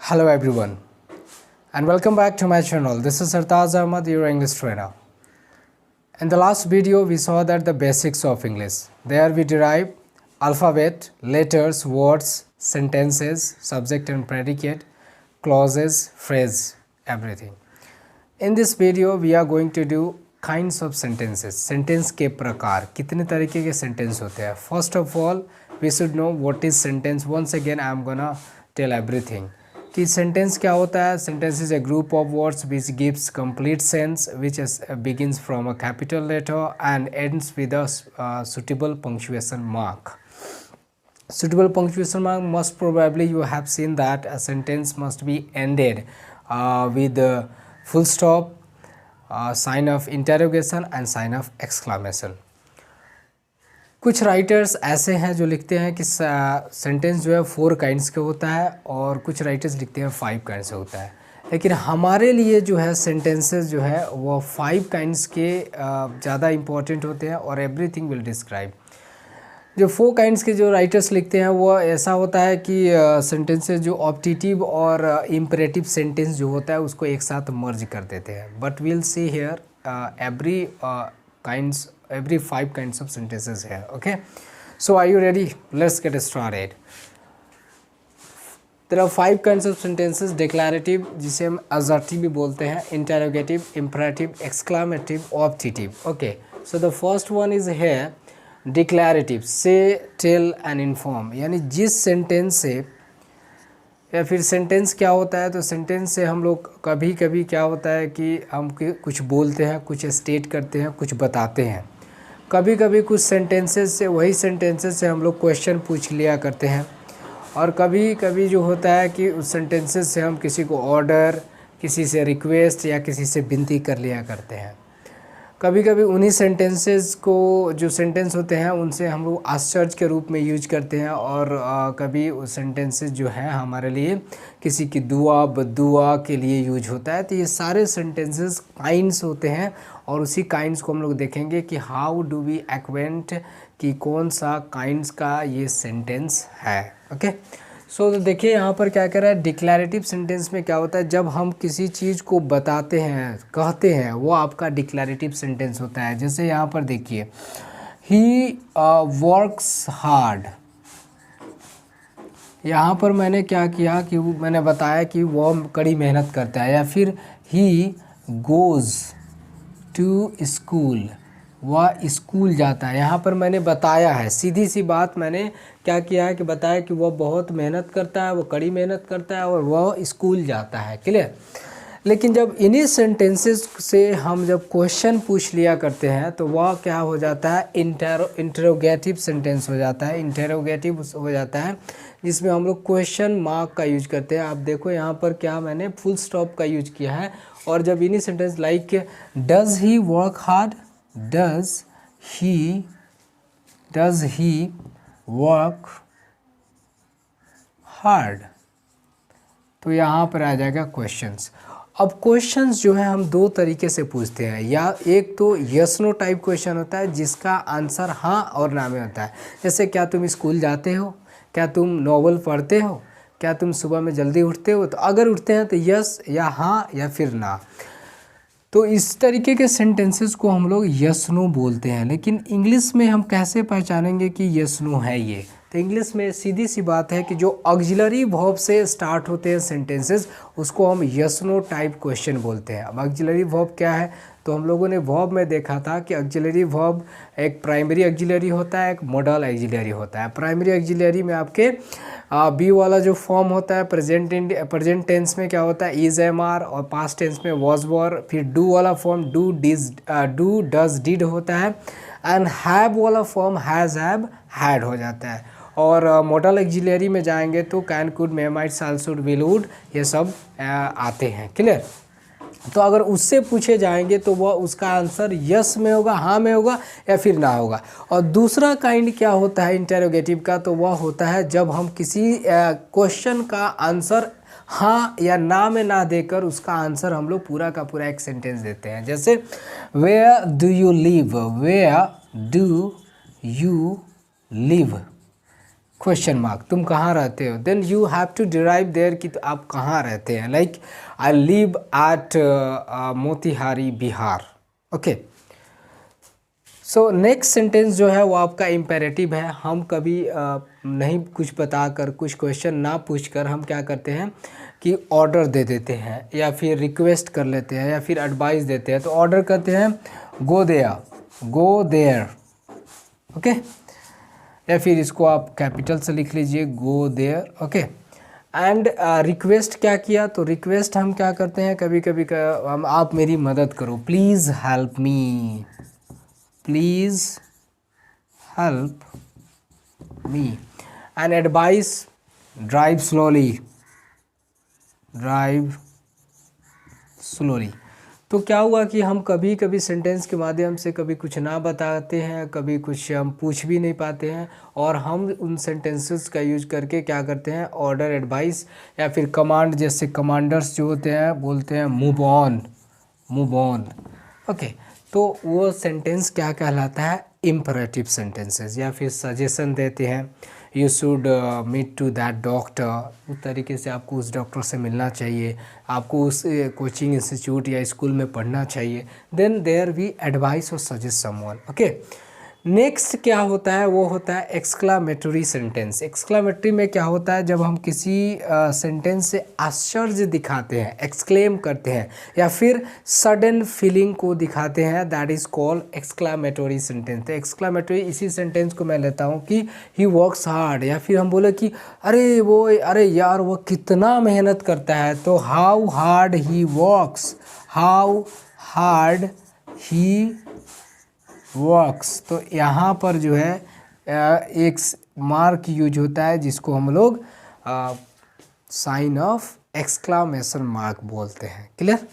Hello everyone and welcome back to my channel. This is Sartaaz Ahmad, your English trainer. In the last video we saw that the basics of English. There we derive alphabet, letters, words, sentences, subject and predicate, clauses, phrase, everything. In this video we are going to do kinds of sentences. Sentence के प्रकार कितने तरीके के sentence होते हैं. First of all we should know what is sentence. Once again I am gonna tell everything. कि sentence क्या होता है. Sentence is a group of words which gives complete sense which begins from a capital letter and ends with a suitable punctuation mark. Suitable punctuation mark, most probably you have seen that a sentence must be ended with a full stop, sign of interrogation and sign of exclamation. कुछ writers ऐसे हैं जो लिखते हैं कि sentence जो है 4 kinds के होता है और कुछ राइटर्स लिखते हैं 5 काइंड्स से होता है. लेकिन हमारे लिए जो है सेंटेंसेस जो है वो 5 काइंड्स के ज़्यादा इम्पोर्टेंट होते हैं और एवरीथिंग विल डिस्क्राइब. जो 4 काइंड्स के जो राइटर्स लिखते हैं वो ऐसा होता है कि सेंटेंसेस जो ऑप्टेटिव और इम्परेटिव सेंटेंस जो होता है उसको एक साथ मर्ज कर देते हैं. But we'll see here every 5 kinds of sentences here. Okay, so are you ready? Let's get started. There are 5 kinds of sentences. Declarative, जिसे हम assertive भी बोलते हैं, interrogative, imperative, exclamative, optative. Okay, so the first one is here declarative. Say, tell and inform. यानी जिस sentence से या फिर सेंटेंस क्या होता है, तो सेंटेंस से हम लोग कभी कभी क्या होता है कि हम कुछ बोलते हैं, कुछ स्टेट करते हैं, कुछ बताते हैं. कभी कभी कुछ सेंटेंसेस से वही सेंटेंसेस से हम लोग क्वेश्चन पूछ लिया करते हैं और कभी कभी जो होता है कि उस सेंटेंसेस से हम किसी को ऑर्डर, किसी से रिक्वेस्ट या किसी से विनती कर लिया करते हैं. कभी कभी उन्हीं सेंटेंसेस को जो सेंटेंस होते हैं उनसे हम लोग आश्चर्य के रूप में यूज करते हैं और कभी उस सेंटेंसेस जो है हमारे लिए किसी की दुआ बद्दुआ के लिए यूज होता है. तो ये सारे सेंटेंसेस काइंड्स होते हैं और उसी काइंड्स को हम लोग देखेंगे कि हाउ डू वी एक्वेंट कि कौन सा काइंड्स का ये सेंटेंस है. ओके, सो देखिए यहाँ पर क्या कर रहा है. डिक्लैरेटिव सेंटेंस में क्या होता है, जब हम किसी चीज़ को बताते हैं, कहते हैं, वो आपका डिक्लैरेटिव सेंटेंस होता है. जैसे यहाँ पर देखिए, ही वर्क्स हार्ड. यहाँ पर मैंने क्या किया कि मैंने बताया कि वो कड़ी मेहनत करता है. या फिर ही गोज़ टू स्कूल, वह स्कूल जाता है. यहाँ पर मैंने बताया है, सीधी सी बात मैंने क्या किया है कि बताया कि वह बहुत मेहनत करता है, वो कड़ी मेहनत करता है और वह स्कूल जाता है. क्लियर. लेकिन जब इन्हीं सेंटेंसेस से हम जब क्वेश्चन पूछ लिया करते हैं तो वह क्या हो जाता है, इंटरोगेटिव सेंटेंस हो जाता है. इंटरोगेटिव हो जाता है जिसमें हम लोग क्वेश्चन मार्क का यूज करते हैं. आप देखो यहाँ पर क्या मैंने फुल स्टॉप का यूज किया है. और जब इन्हीं sentence like does he work hard, does he work hard, तो यहाँ पर आ जाएगा क्वेश्चंस. अब क्वेश्चंस जो है हम 2 तरीके से पूछते हैं. या एक तो यस नो टाइप क्वेश्चन होता है जिसका आंसर हाँ और ना में होता है. जैसे क्या तुम स्कूल जाते हो, क्या तुम नॉवल पढ़ते हो, क्या तुम सुबह में जल्दी उठते हो. तो अगर उठते हैं तो यस या हाँ या फिर ना. तो इस तरीके के सेंटेंसेस को हम लोग यस नो बोलते हैं. लेकिन इंग्लिश में हम कैसे पहचानेंगे कि यस नो है ये. तो इंग्लिश में सीधी सी बात है कि जो ऑक्सिलरी वर्ब से स्टार्ट होते हैं सेंटेंसेस उसको हम यस नो टाइप क्वेश्चन बोलते हैं. अब ऑक्सिलरी वर्ब क्या है, तो हम लोगों ने वर्ब में देखा था कि ऑक्सिलरी वर्ब एक प्राइमरी ऑक्सिलरी होता है, एक मॉडल ऑक्सिलरी होता है. प्राइमरी ऑक्सिलरी में आपके बी वाला जो फॉर्म होता है प्रेजेंट टेंस में क्या होता है, इज एम आर, और पास्ट टेंस में वॉज वर. फिर डू वाला फॉर्म डू डज डिड होता है. एंड हैव वाला फॉर्म हैज़ हैव हैड हो जाता है. और मॉडल ऑक्सिलरी में जाएंगे तो can could may might shall should will would ये सब आते हैं. क्लियर. तो अगर उससे पूछे जाएंगे तो वह उसका आंसर यस में होगा, हाँ में होगा या फिर ना होगा. और दूसरा काइंड क्या होता है इंटरोगेटिव का, तो वह होता है जब हम किसी क्वेश्चन का आंसर हाँ या ना में ना देकर उसका आंसर हम लोग पूरा का पूरा एक सेंटेंस देते हैं. जैसे where do you live, where do you live. Question mark, तुम कहाँ रहते हो, then you have to derive there कि आप कहाँ रहते हैं, like I live at Motihari Bihar. Okay, so next sentence जो है वो आपका इम्पेरेटिव है। हम कभी नहीं कुछ बताकर, कुछ क्वेश्चन ना पूछकर हम क्या करते हैं कि ऑर्डर दे देते हैं या फिर रिक्वेस्ट कर लेते हैं या फिर एडवाइस देते हैं। तो ऑर्डर करते हैं गो देयर, ओके, या फिर इसको आप कैपिटल से लिख लीजिए go there, okay. And request क्या किया, तो रिक्वेस्ट हम क्या करते हैं, कभी कभी हम आप मेरी मदद करो, please help me, please help me. And advice drive slowly. तो क्या हुआ कि हम कभी कभी सेंटेंस के माध्यम से कभी कुछ ना बताते हैं, कभी कुछ हम पूछ भी नहीं पाते हैं, और हम उन सेंटेंसेस का यूज करके क्या करते हैं, ऑर्डर, एडवाइस या फिर कमांड, जैसे कमांडर्स जो होते हैं बोलते हैं मूव ऑन, ओके। तो वो सेंटेंस क्या कहलाता है, इम्परेटिव सेंटेंसेस। या फिर सजेशन देते हैं, you should meet to that doctor, उस तरीके से आपको उस डॉक्टर से मिलना चाहिए, आपको उस कोचिंग इंस्टीट्यूट या स्कूल में पढ़ना चाहिए, देन देयर वी एडवाइस और सजेस्ट समवन, ओके। नेक्स्ट क्या होता है, वो होता है एक्सक्लामेटरी सेंटेंस। एक्सक्लामेटरी में क्या होता है, जब हम किसी सेंटेंस से आश्चर्य दिखाते हैं, एक्सक्लेम करते हैं, या फिर सडन फीलिंग को दिखाते हैं, that is called exclamatory sentence. तो एक्सक्लामेटरी इसी सेंटेंस को मैं लेता हूँ कि ही वर्क्स हार्ड, या फिर हम बोले कि अरे यार वो कितना मेहनत करता है, तो how hard he works, works. तो यहाँ पर जो है एक मार्क यूज होता है जिसको हम लोग साइन ऑफ एक्सक्लामेशन मार्क बोलते हैं, क्लियर।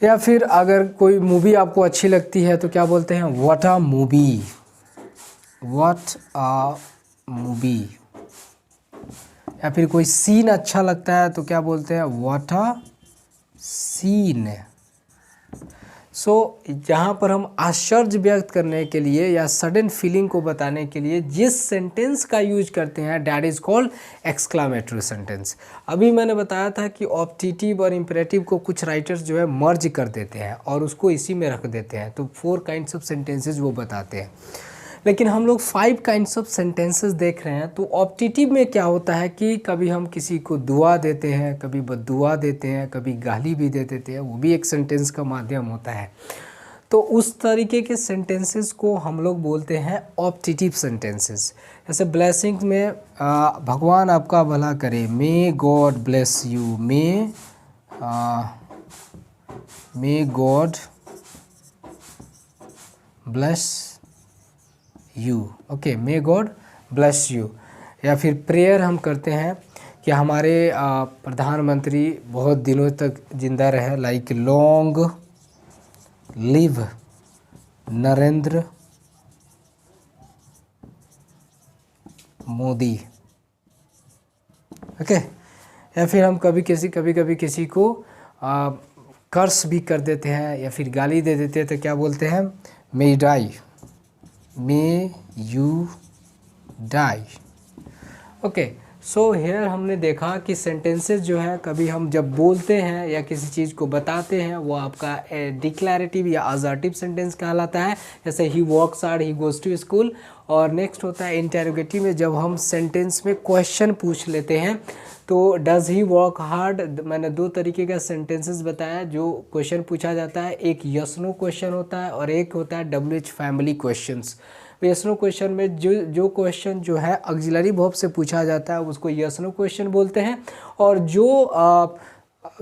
या फिर अगर कोई मूवी आपको अच्छी लगती है तो क्या बोलते हैं, व्हाट अ मूवी। या फिर कोई सीन अच्छा लगता है तो क्या बोलते हैं, व्हाट अ सीन। सो यहाँ पर हम आश्चर्य व्यक्त करने के लिए या सडन फीलिंग को बताने के लिए जिस सेंटेंस का यूज करते हैं, that is called exclamatory sentence. अभी मैंने बताया था कि ऑप्टेटिव और इम्परेटिव को कुछ राइटर्स जो है मर्ज कर देते हैं और उसको इसी में रख देते हैं, तो 4 काइंड्स ऑफ सेंटेंसेस वो बताते हैं। लेकिन हम लोग 5 काइंड्स ऑफ सेंटेंसेस देख रहे हैं। तो ऑप्टेटिव में क्या होता है कि कभी हम किसी को दुआ देते हैं, कभी बद्दुआ देते हैं, कभी गाली भी दे देते हैं, वो भी एक सेंटेंस का माध्यम होता है। तो उस तरीके के सेंटेंसेस को हम लोग बोलते हैं ऑप्टेटिव सेंटेंसेस। जैसे ब्लेसिंग में भगवान आपका भला करे, may God bless you, may God bless you, okay, may God bless you. या फिर प्रेयर हम करते हैं कि हमारे प्रधानमंत्री बहुत दिनों तक जिंदा रहे, like long live Narendra Modi, okay. या फिर हम कभी किसी को कर्स भी कर देते हैं या फिर गाली दे देते हैं, तो क्या बोलते हैं, may you die, okay. So here हमने देखा कि सेंटेंसेस जो है कभी हम जब बोलते हैं या किसी चीज़ को बताते हैं, वो आपका डिक्लरेटिव या असर्टिव सेंटेंस कहलाता है। जैसे he works hard, he goes to school. और नेक्स्ट होता है इंटेरोगेटिव में, जब हम सेंटेंस में क्वेश्चन पूछ लेते हैं, तो डज़ ही वर्क हार्ड। मैंने 2 तरीके का सेंटेंसेस बताया जो क्वेश्चन पूछा जाता है, एक यस नो क्वेश्चन होता है और एक होता है WH family questions. Yes no question में जो क्वेश्चन जो है ऑक्सिलरी वर्ब से पूछा जाता है उसको यस नो क्वेश्चन बोलते हैं, और जो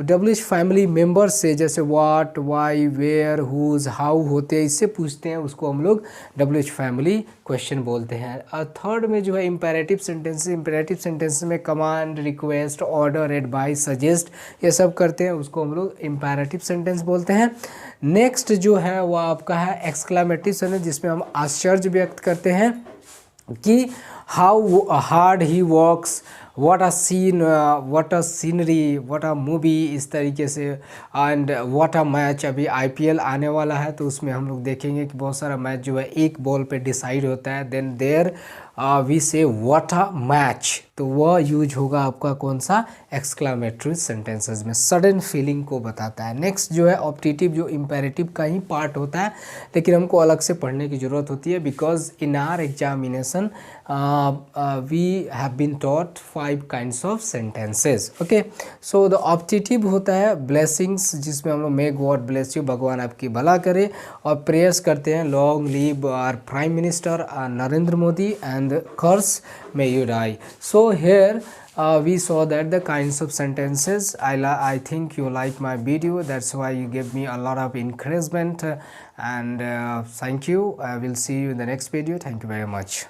WH फैमिली मेंबर से, जैसे what, why, where, whose, how होते हैं, इससे पूछते हैं, उसको हम लोग WH फैमिली क्वेश्चन बोलते हैं। और थर्ड में जो है इम्पेरेटिव सेंटेंस में command, request, order, advice, suggest, ये सब करते हैं, उसको हम लोग इम्पेरेटिव सेंटेंस बोलते हैं। नेक्स्ट जो है वो आपका है एक्सक्लामेटिव सेंटेंस, जिसमें हम आश्चर्य व्यक्त करते हैं कि how hard he works, what a scene, what a scenery, what a movie, इस तरीके से। एंड व्हाट अ मैच, अभी IPL आने वाला है तो उसमें हम लोग देखेंगे कि बहुत सारा मैच जो है एक बॉल पे डिसाइड होता है। देन देयर वी से व्हाट अ मैच, तो वह यूज होगा आपका कौन सा, एक्सक्लामेटरी सेंटेंसेस में, सडन फीलिंग को बताता है। नेक्स्ट जो है ऑप्टेटिव, जो इम्पेरेटिव का ही पार्ट होता है, लेकिन हमको अलग से पढ़ने की ज़रूरत होती है, because in our examination we have been taught 5 kinds of sentences. Okay, so the optative होता है ब्लेसिंग्स, जिसमें हम लोग मे गॉड ब्लेस यू, भगवान आपकी भला करे, और प्रेयर्स करते हैं, long live our prime minister Narendra Modi, and curse may you die. So here we saw that the kinds of sentences. I think you like my video, that's why you gave me a lot of encouragement, and thank you. I will see you in the next video. Thank you very much.